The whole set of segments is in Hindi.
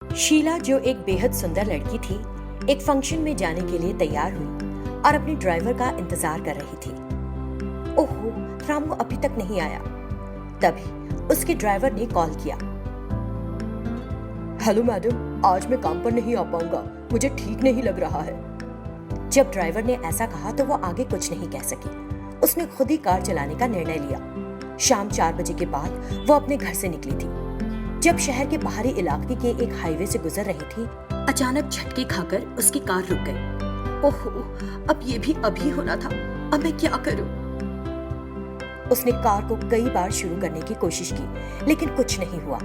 शीला, जो एक बेहद सुंदर लड़की थी, एक फंक्शन में जाने के लिए तैयार हुई और अपने ड्राइवर का इंतजार कर रही थी। ओहो, रामू अभी तक नहीं आया। तभी उसके ड्राइवर ने कॉल किया। हेलो मैडम, आज मैं काम पर नहीं आ पाऊंगा, मुझे ठीक नहीं लग रहा है। जब ड्राइवर ने ऐसा कहा तो वो आगे कुछ नहीं कह सकी। उसने खुद ही कार चलाने का निर्णय लिया। शाम 4 बजे के बाद वो अपने घर से निकली थी। जब शहर के बाहरी इलाके के एक हाईवे से गुजर रही थी, अचानक झटके खाकर उसकी कार रुक गई। ओहो, अब ये भी अभी होना था। अब मैं क्या करूं? उसने कार को कई बार शुरू करने की कोशिश की, लेकिन कुछ नहीं हुआ।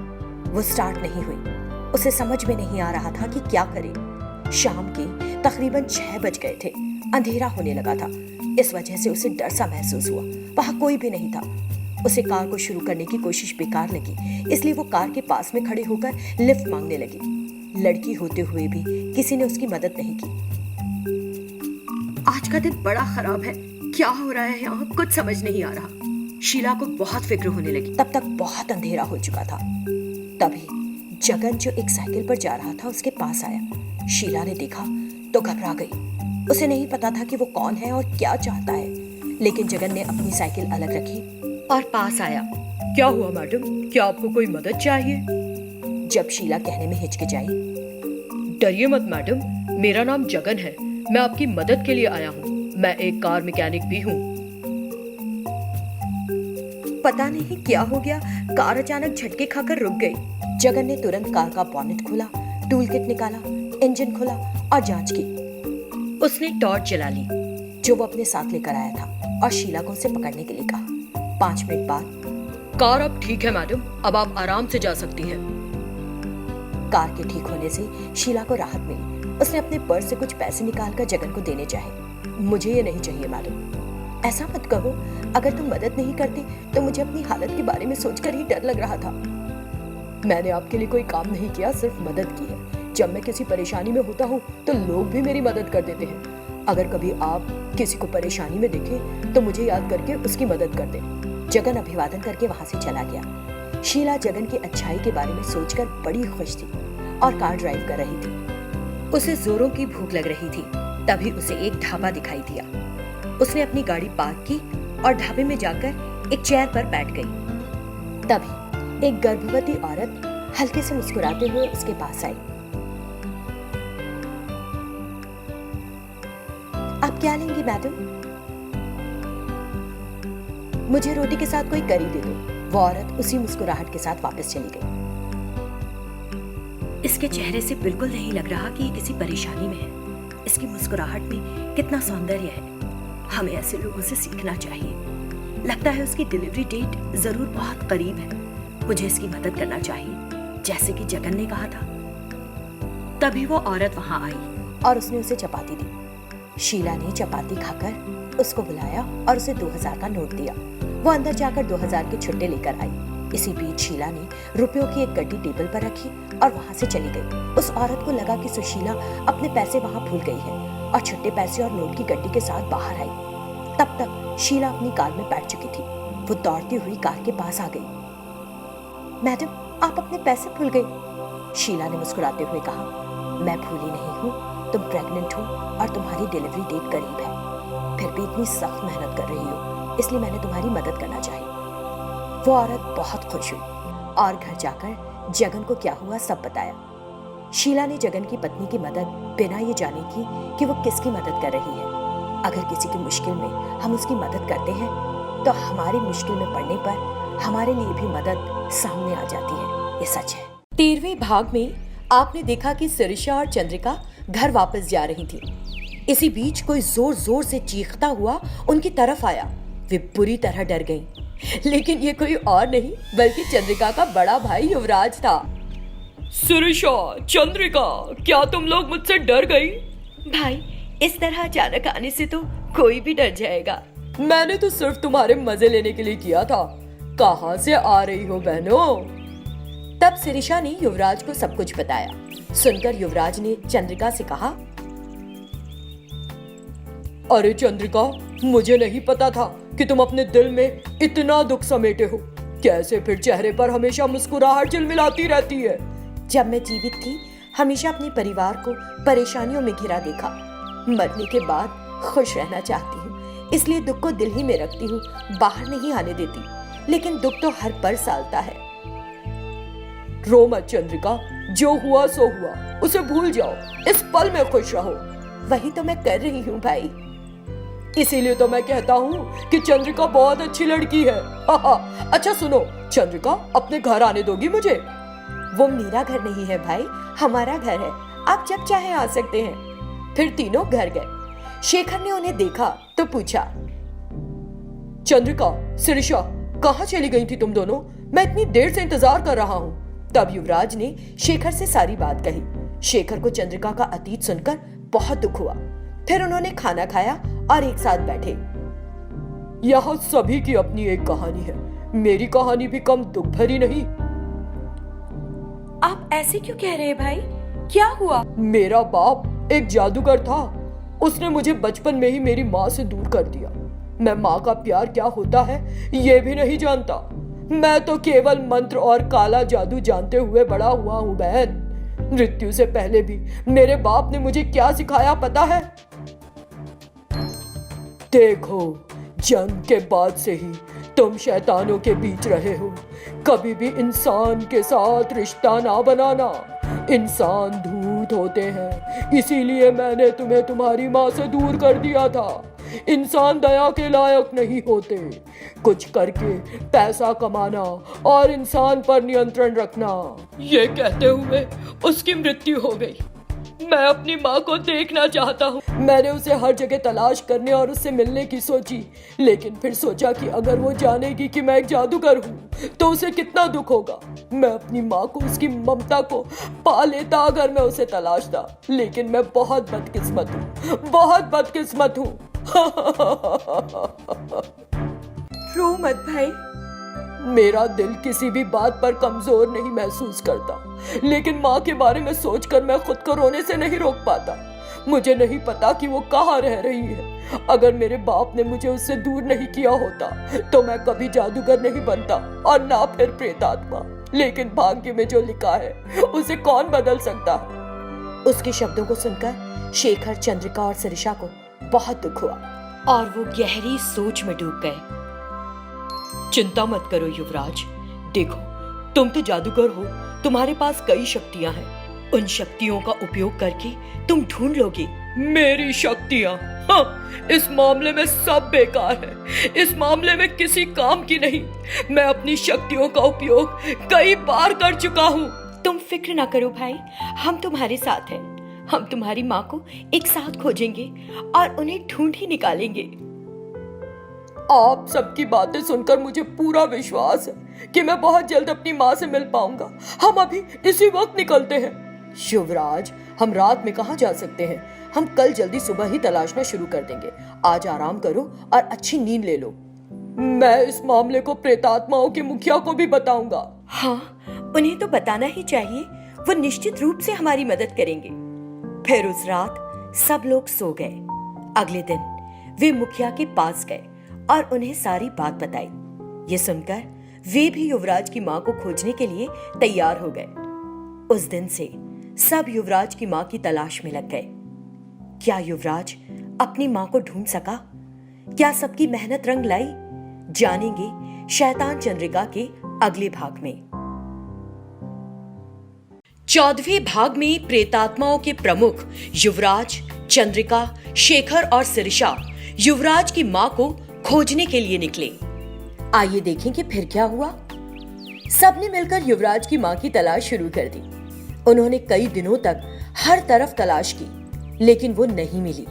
वो स्टार्ट नहीं हुई। उसे समझ में नहीं आ रहा था कि क्या करे। शाम के तकरीबन 6 बज गए थे। अंधेरा होने लगा था। इस वजह से उसे डर सा महसूस हुआ। वहां कोई भी नहीं था। उसे कार को शुरू करने की कोशिश बेकार लगी, इसलिए वो कार के पास में खड़े होकर लिफ्ट मांगने लगी। लड़की होते हुए भी किसी ने उसकी मदद नहीं की। आज का दिन बड़ा खराब है। क्या हो रहा है यहाँ, कुछ समझ नहीं आ रहा। शीला को बहुत फिक्र होने लगी। तब तक बहुत अंधेरा हो चुका था। तभी जगन, जो एक साइकिल पर जा रहा था, उसके पास आया। शीला ने देखा तो घबरा गई। उसे नहीं पता था कि वो कौन है और क्या चाहता है, लेकिन जगन ने अपनी साइकिल अलग रखी और पास आया। क्या हुआ मैडम, क्या आपको कोई मदद चाहिए? जब शीला कहने में हिचकिचाई। डरिए मत मैडम, मेरा नाम जगन है। मैं आपकी मदद के लिए आया हूँ। मैं एक कार मैकेनिक भी हूँ। पता नहीं क्या हो गया, कार अचानक झटके खाकर रुक गई। जगन ने तुरंत कार का बॉनेट खोला, टूल किट निकाला, इंजन खोला और जांच की। उसने टॉर्च जला ली, जो वो अपने साथ लेकर आया था, और शीला को उसे पकड़ने के लिए कहा। 5 मिनट बाद, कार अब ठीक है मैडम, अब आप आराम से जा सकती हैं। कार के ठीक होने से शीला को राहत मिली। उसने अपने पर्स से कुछ पैसे निकालकर जगन को देने चाहे। मुझे ये नहीं चाहिए मैडम। ऐसा मत कहो, अगर तुम मदद नहीं करती तो मुझे अपनी हालत के बारे में सोचकर ही डर लग रहा था। मैंने आपके लिए कोई काम नहीं किया, सिर्फ मदद की है। जब मैं किसी परेशानी में होता हूँ तो लोग भी मेरी मदद कर देते हैं। अगर कभी आप किसी को परेशानी में देखें तो मुझे याद करके उसकी मदद कर दें। जगन अभिवादन करके वहां से चला गया। शीला जगन की अच्छाई के बारे में सोचकर बड़ी खुश थी और कार ड्राइव कर रही थी। उसे जोरों की भूख लग रही थी। तभी उसे एक ढाबा दिखाई दिया। उसने अपनी गाड़ी पार्क की और ढाबे में जाकर एक चेयर पर बैठ गई। तभी एक गर्भवती औरत हल्के से मुस्कुराते हुए उसके पास आई। आप क्या लेंगी मैडम? मुझे रोटी के साथ कोई करी दे दो। वो औरत उसी मुस्कुराहट के साथ वापस चली गई। इसके चेहरे से बिल्कुल नहीं लग रहा कि ये किसी परेशानी में है। इसकी मुस्कुराहट में कितना सौंदर्य है। हमें ऐसे लोगों से सीखना चाहिए। लगता है उसकी डिलीवरी डेट जरूर बहुत करीब है। मुझे इसकी मदद करना चाहिए, जैसे कि जगन ने कहा था। तभी वो औरत वहां आई और उसने उसे चपाती दी। शीला ने चपाती खाकर उसको बुलाया और उसे 2000 का नोट दिया। वो अंदर जाकर 2000 के छुट्टे लेकर आई। इसी बीच शीला ने रुपयों की एक गड्डी टेबल पर रखी और वहां से चली गई। उस औरत को लगा कि सुशीला अपने पैसे वहां भूल गई है और छुट्टे पैसे और नोट की गड्डी के साथ बाहर आई। तब तक शीला अपनी कार में बैठ चुकी थी। वो दौड़ती हुई कार के पास आ गई। मैडम, आप अपने पैसे भूल गई। शीला ने मुस्कुराते हुए कहा, मैं भूली नहीं हूँ। तुम प्रेग्नेंट हो और तुम्हारी डिलीवरी डेट करीब है। फिर भी इतनी सख्त मेहनत कर रही हो, इसलिए मैंने तुम्हारी मदद करना चाहिए। वो औरत बहुत खुश हुई और घर जाकर जगन को क्या हुआ सब बताया। शीला ने जगन की पत्नी की मदद बिना ये जाने की कि वो किसकी मदद कर रही है। अगर किसी की मुश्किल में हम उसकी मदद करते हैं तो हमारी मुश्किल में पड़ने पर हमारे लिए भी मदद सामने आ जाती है। ये सच है। 13वें भाग में आपने देखा कि सिरिशा और चंद्रिका घर वापस जा रही थी। इसी बीच कोई जोर जोर से चीखता हुआ उनकी तरफ आया। वे बुरी तरह डर गईं। लेकिन ये कोई और नहीं बल्कि चंद्रिका का बड़ा भाई युवराज था। सिरिशा, चंद्रिका, क्या तुम लोग मुझसे डर गई? भाई, इस तरह अचानक आने से तो कोई भी डर जाएगा। मैंने तो सिर्फ तुम्हारे मजे लेने के लिए किया था। कहाँ से आ रही हो बहनों? तब सिरिशा ने युवराज को सब कुछ बताया। सुनकर युवराज ने चंद्रिका से कहा, अरे चंद्रिका, मुझे नहीं पता था कि तुम अपने दिल में इतना दुख समेटे हो। कैसे फिर चेहरे पर हमेशा मुस्कुराहट झिलमिलाती रहती है? जब मैं जीवित थी हमेशा अपने परिवार को परेशानियों में घिरा देखा। मरने के बाद खुश रहना चाहती हूँ, इसलिए दुख को दिल ही में रखती हूँ, बाहर नहीं आने देती। लेकिन दुख तो हर पल सालता है। रो मत चंद्रिका, जो हुआ सो हुआ, उसे भूल जाओ, इस पल में खुश रहो। वही तो मैं कर रही हूँ भाई। इसीलिए तो मैं कहता हूँ कि चंद्रिका बहुत अच्छी लड़की है। अच्छा सुनो चंद्रिका, अपने घर आने दोगी मुझे? वो मेरा घर नहीं है भाई, हमारा घर है, आप जब चाहे आ सकते हैं। फिर तीनों घर गए। शेखर ने उन्हें देखा तो पूछा, चंद्रिका, शिरीषा, कहाँ चली गई थी तुम दोनों? मैं इतनी देर से इंतजार कर रहा हूँ। तब युवराज ने शेखर से सारी बात कही। शेखर को चंद्रिका का अतीत सुनकर बहुत दुख हुआ। फिर उन्होंने खाना खाया और एक साथ बैठे। यहाँ सभी की अपनी एक कहानी है, मेरी कहानी भी कम दुख भरी नहीं। आप ऐसे क्यों कह रहे हैं भाई? क्या हुआ? मेरा बाप एक जादूगर था। उसने मुझे बचपन में ही मेरी माँ से दूर कर दिया। मैं माँ का प्यार क्या होता है ये भी नहीं जानता। मैं तो केवल मंत्र और काला जादू जानते हुए बड़ा हुआ हूँ बहन। मृत्यु से पहले भी मेरे बाप ने मुझे क्या सिखाया पता है? देखो, जन्म के बाद से ही तुम शैतानों के बीच रहे हो। कभी भी इंसान के साथ रिश्ता ना बनाना। इंसान धूर्त होते हैं, इसीलिए मैंने तुम्हें तुम्हारी माँ से दूर कर दिया था। इंसान दया के लायक नहीं होते। कुछ करके पैसा कमाना और इंसान पर नियंत्रण रखना। ये कहते हुए उसकी मृत्यु हो गई। मैं अपनी माँ को देखना चाहता हूँ। मैंने उसे हर जगह तलाश करने और उससे मिलने की सोची, लेकिन फिर सोचा कि अगर वो जानेगी कि मैं एक जादूगर हूँ तो उसे कितना दुख होगा। मैं अपनी माँ को, उसकी ममता को पा लेता अगर मैं उसे तलाशता, लेकिन मैं बहुत बदकिस्मत हूँ, बहुत बदकिस्मत हूँ। रो मत भाई। मेरा दिल किसी भी बात पर कमजोर नहीं महसूस करता, लेकिन माँ के बारे में सोचकर मैं खुद को रोने से नहीं रोक पाता। मुझे नहीं पता कि वो कहाँ रह रही है। अगर मेरे बाप ने मुझे उससे दूर नहीं किया होता तो मैं कभी जादूगर नहीं बनता और ना फिर प्रेतात्मा। लेकिन भाग्य में जो लिखा है उसे कौन बदल सकता है? उसके शब्दों को सुनकर शेखर, चंद्रिका और शिरीषा को बहुत दुख हुआ और वो गहरी सोच में डूब गए। चिंता मत करो युवराज, देखो तुम तो जादूगर हो, तुम्हारे पास कई शक्तियां हैं। उन शक्तियों का उपयोग करके तुम ढूंढ लोगे। मेरी शक्तियां? हाँ, इस मामले में सब बेकार है। इस मामले में किसी काम की नहीं। मैं अपनी शक्तियों का उपयोग कई बार कर चुका हूँ। तुम फिक्र ना करो भाई, हम तुम्हारे साथ हैं। हम तुम्हारी माँ को एक साथ खोजेंगे और उन्हें ढूंढ ही निकालेंगे। आप सबकी बातें सुनकर मुझे पूरा विश्वास है कि मैं बहुत जल्द अपनी माँ से मिल पाऊंगा। हम अभी इसी वक्त निकलते हैं। युवराज, हम रात में कहाँ जा सकते हैं? हम कल जल्दी सुबह ही तलाशना शुरू कर देंगे। आज आराम करो और अच्छी नींद ले लो। मैं इस मामले को प्रेतात्माओं के मुखिया को भी बताऊंगा। हाँ, उन्हें तो बताना ही चाहिए। वो निश्चित रूप से हमारी मदद करेंगे। फिर उस रात सब लोग सो गए। अगले दिन वे मुखिया के पास गए और उन्हें सारी बात बताई। ये सुनकर वे भी युवराज की माँ को खोजने के लिए तैयार हो गए। उस दिन से सब युवराज की माँ की तलाश में लग गए। क्या युवराज अपनी माँ को ढूंढ सका? क्या सबकी मेहनत रंग लाई? जानेंगे शैतान चंद्रिका के अगले भाग में। 14वें भाग में प्रेतात्माओं के प्रमुख युवराज, चंद्रिका, शेखर और शिरीषा युवराज की माँ को खोजने के लिए निकले। आइए देखें कि फिर क्या हुआ। सबने मिलकर युवराज की माँ की तलाश शुरू कर दी। उन्होंने कई दिनों तक हर तरफ तलाश की, लेकिन वो नहीं मिली।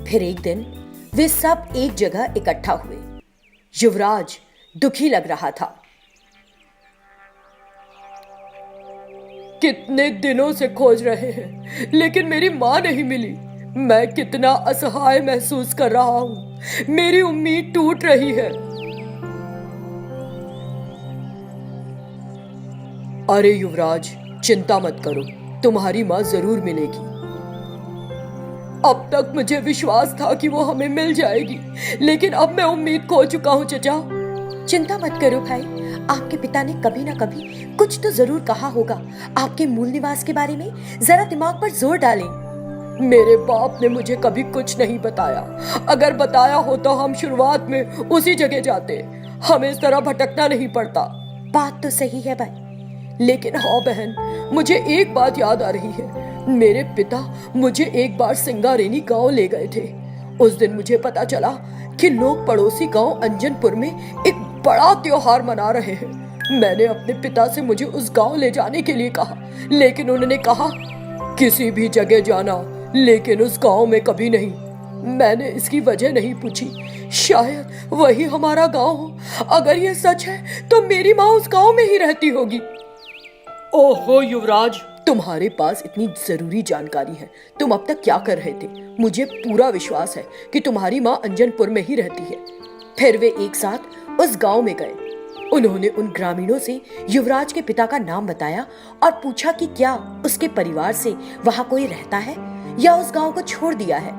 फिर एक दिन वे सब एक जगह इकट्ठा हुए। युवराज दुखी लग रहा था। कितने दिनों से खोज रहे हैं, लेकिन मेरी माँ नहीं मिली। मैं कितना असहाय महसूस कर रहा हूँ। मेरी उम्मीद टूट रही है। अरे युवराज, चिंता मत करो, तुम्हारी माँ जरूर मिलेगी। अब तक मुझे विश्वास था कि वो हमें मिल जाएगी, लेकिन अब मैं उम्मीद खो चुका हूँ चचा। चिंता मत करो भाई, आपके पिता ने कभी ना कभी कुछ तो जरूर कहा होगा आपके मूल निवास के बारे में। जरा दिमाग पर जोर डालें। मेरे बाप ने मुझे कभी कुछ नहीं बताया। अगर बताया हो तो हम शुरुआत में उसी जगह जाते, हमें इस तरह भटकना नहीं पड़ता। बात तो सही है भाई। लेकिन हाँ बहन, मुझे एक बात याद आ रही है। मेरे पिता मुझे एक बार सिंगारेनी गांव ले गए थे। उस दिन मुझे पता चला कि लोग पड़ोसी गांव अंजनपुर में एक बड़ा त्योहार मना रहे हैं। मैंने अपने पिता से मुझे उस गांव ले जाने के लिए कहा, लेकिन उन्होंने कहा किसी भी जगह जाना, लेकिन उस गांव में कभी नहीं। मैंने इसकी वजह नहीं पूछी। शायद वही हमारा गांव हो। अगर ये सच है तो मेरी माँ उस गांव में ही रहती होगी। ओहो युवराज, तुम्हारे पास इतनी जरूरी जानकारी है। तुम अब तक क्या कर रहे थे? मुझे पूरा विश्वास है कि तुम्हारी माँ अंजनपुर में ही रहती है। फिर वे एक साथ उस गांव में गए। उन्होंने उन ग्रामीणों से युवराज के पिता का नाम बताया और पूछा कि क्या उसके परिवार से वहां कोई रहता है या उस गांव को छोड़ दिया है।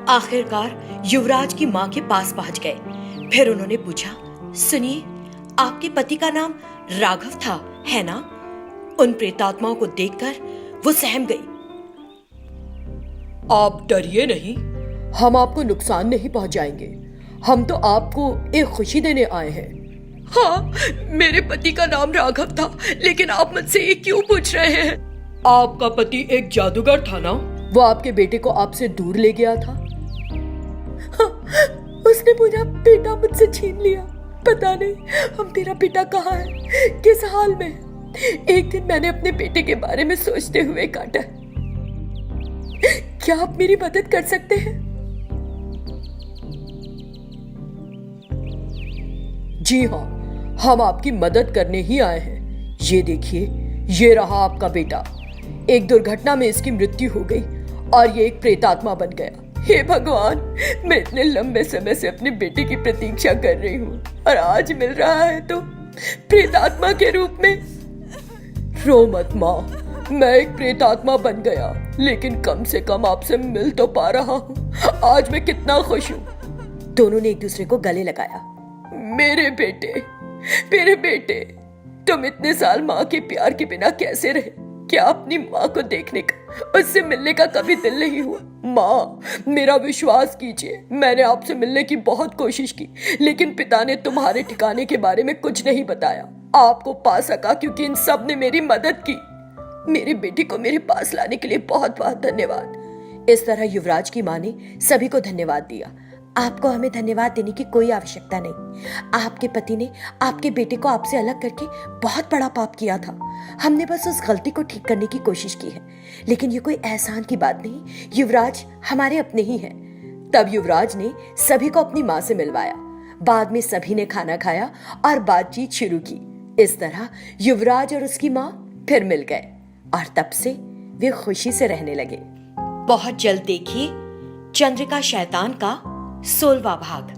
आखिरकार युवराज की माँ के पास पहुंच गए। फिर उन्होंने पूछा, सुनिए, आपके पति का नाम राघव था, है ना? उन प्रेतात्माओं को देखकर वो सहम गई। आप डरिए नहीं, हम आपको नुकसान नहीं पहुंचाएंगे। हम तो आपको एक खुशी देने आए हैं। हाँ, मेरे पति का नाम राघव था, लेकिन आप मुझसे ये क्यों पूछ रहे हैं? आपका पति एक जादूगर था ना? वो आपके बेटे को आपसे दूर ले गया था। हाँ, उसने मेरा बेटा मुझसे छीन लिया। पता नहीं हम मेरा बेटा कहाँ है, किस हाल में। एक दिन मैंने अपने बेटे के बारे में सोचते हुए काटा। क्या आप मेरी मदद कर सकते हैं? जी हाँ, हम आपकी मदद करने ही आए हैं। ये देखिए, ये रहा आपका बेटा। एक दुर्घटना में इसकी मृत्यु हो गई और ये एक प्रेतात्मा बन गया। हे भगवान, मैं इतने लंबे समय से अपने बेटे की प्रतीक्षा कर रही हूँ और आज मिल रहा है तो प्रेतात्मा के रूप में। रो मत माँ, मैं एक प्रेतात्मा बन गया, लेकिन कम से कम आपसे मिल तो पा रहा हूँ। आज मैं कितना खुश हूँ। दोनों ने एक दूसरे को गले लगाया। मेरे बेटे, तुम इतने साल माँ के प्यार के बिना कैसे रहे? क्या अपनी माँ को देखने का, उससे मिलने का कभी दिल नहीं हुआ? माँ, मेरा विश्वास कीजिए, मैंने आपसे मिलने की बहुत कोशिश की, लेकिन पिता ने तुम्हारे ठिकाने के बारे में कुछ नहीं बताया। आपको पा सका क्योंकि इन सब ने मेरी मदद की। मेरे बेटे को मेरे पास लाने के लिए बहुत बहुत धन्यवाद। इस तरह युवराज की माँ ने सभी को धन्यवाद दिया। आपको हमें धन्यवाद देने की कोई आवश्यकता नहीं। आपके पति ने आपके बेटे को आपसे अलग करके बहुत बड़ा पाप किया था। हमने बस उस गलती को ठीक करने की कोशिश की है, लेकिन ये कोई एहसान की बात नहीं। युवराज हमारे अपने ही हैं। तब युवराज ने सभी को अपनी माँ से मिलवाया। बाद में सभी ने खाना खाया और बातचीत शुरू की। इस तरह युवराज और उसकी माँ फिर मिल गए और तब से वे खुशी से रहने लगे। बहुत जल्द देखिए चंद्रिका शैतान का 16वां भाग।